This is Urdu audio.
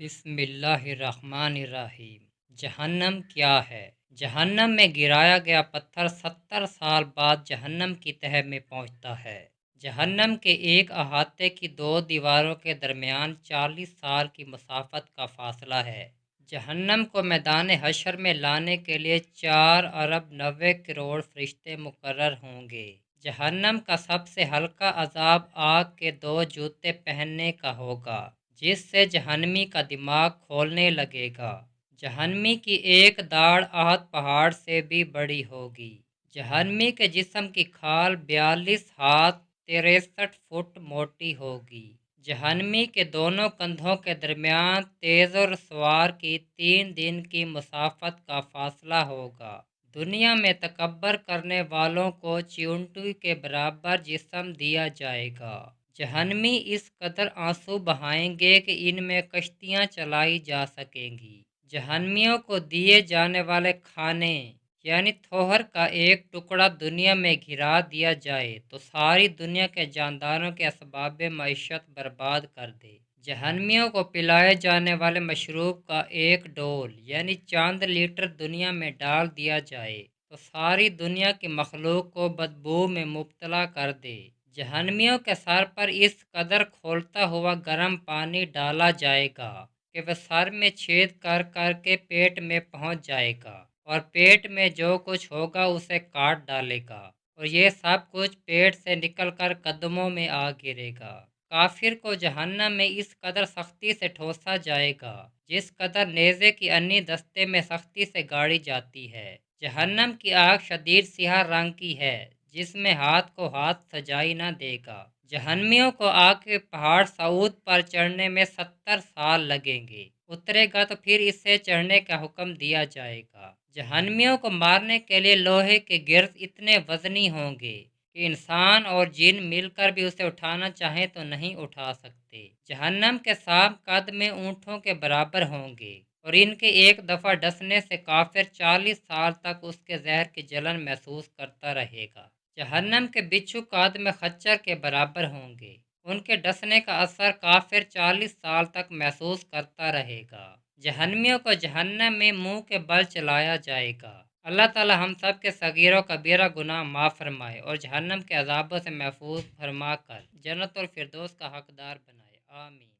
بسم اللہ الرحمن الرحیم۔ جہنم کیا ہے؟ جہنم میں گرایا گیا پتھر 70 سال بعد جہنم کی تہہ میں پہنچتا ہے۔ جہنم کے ایک احاطے کی دو دیواروں کے درمیان 40 سال کی مسافت کا فاصلہ ہے۔ جہنم کو میدان حشر میں لانے کے لیے 4 ارب 90 کروڑ فرشتے مقرر ہوں گے۔ جہنم کا سب سے ہلکا عذاب آگ کے 2 جوتے پہننے کا ہوگا، جس سے جہنمی کا دماغ کھولنے لگے گا۔ جہنمی کی ایک داڑھ احد پہاڑ سے بھی بڑی ہوگی۔ جہنمی کے جسم کی کھال 42 ہاتھ 63 فٹ موٹی ہوگی۔ جہنمی کے دونوں کندھوں کے درمیان تیز و رسوار کی 3 دن کی مسافت کا فاصلہ ہوگا۔ دنیا میں تکبر کرنے والوں کو چیونٹی کے برابر جسم دیا جائے گا۔ جہنمی اس قدر آنسو بہائیں گے کہ ان میں کشتیاں چلائی جا سکیں گی۔ جہنمیوں کو دیے جانے والے کھانے یعنی تھوہر کا ایک ٹکڑا دنیا میں گرا دیا جائے تو ساری دنیا کے جانداروں کے اسباب معیشت برباد کر دے۔ جہنمیوں کو پلائے جانے والے مشروب کا ایک ڈول یعنی چاند لیٹر دنیا میں ڈال دیا جائے تو ساری دنیا کی مخلوق کو بدبو میں مبتلا کر دے۔ جہنمیوں کے سر پر اس قدر کھولتا ہوا گرم پانی ڈالا جائے گا کہ وہ سر میں چھید کر کر کے پیٹ میں پہنچ جائے گا اور پیٹ میں جو کچھ ہوگا اسے کاٹ ڈالے گا اور یہ سب کچھ پیٹ سے نکل کر قدموں میں آ گرے گا۔ کافر کو جہنم میں اس قدر سختی سے ٹھوسا جائے گا جس قدر نیزے کی انی دستے میں سختی سے گاڑی جاتی ہے۔ جہنم کی آگ شدید سیاہ رنگ کی ہے جس میں ہاتھ کو ہاتھ سجائی نہ دے گا۔ جہنمیوں کو آگ کے پہاڑ صعود پر چڑھنے میں 70 سال لگیں گے۔ اترے گا تو پھر اسے چڑھنے کا حکم دیا جائے گا۔ جہنمیوں کو مارنے کے لیے لوہے کے گرز اتنے وزنی ہوں گے کہ انسان اور جن مل کر بھی اسے اٹھانا چاہیں تو نہیں اٹھا سکتے۔ جہنم کے سانپ قد میں اونٹوں کے برابر ہوں گے اور ان کے ایک دفعہ ڈسنے سے کافر 40 سال تک اس کے زہر کی جلن محسوس کرتا رہے گا۔ جہنم کے بچھو قد میں خچر کے برابر ہوں گے۔ ان کے ڈسنے کا اثر کافر 40 سال تک محسوس کرتا رہے گا۔ جہنمیوں کو جہنم میں منہ کے بل چلایا جائے گا۔ اللہ تعالی ہم سب کے صغیر و کبیرہ گناہ معاف فرمائے اور جہنم کے عذابوں سے محفوظ فرما کر جنت الفردوس کا حقدار بنائے۔ آمین۔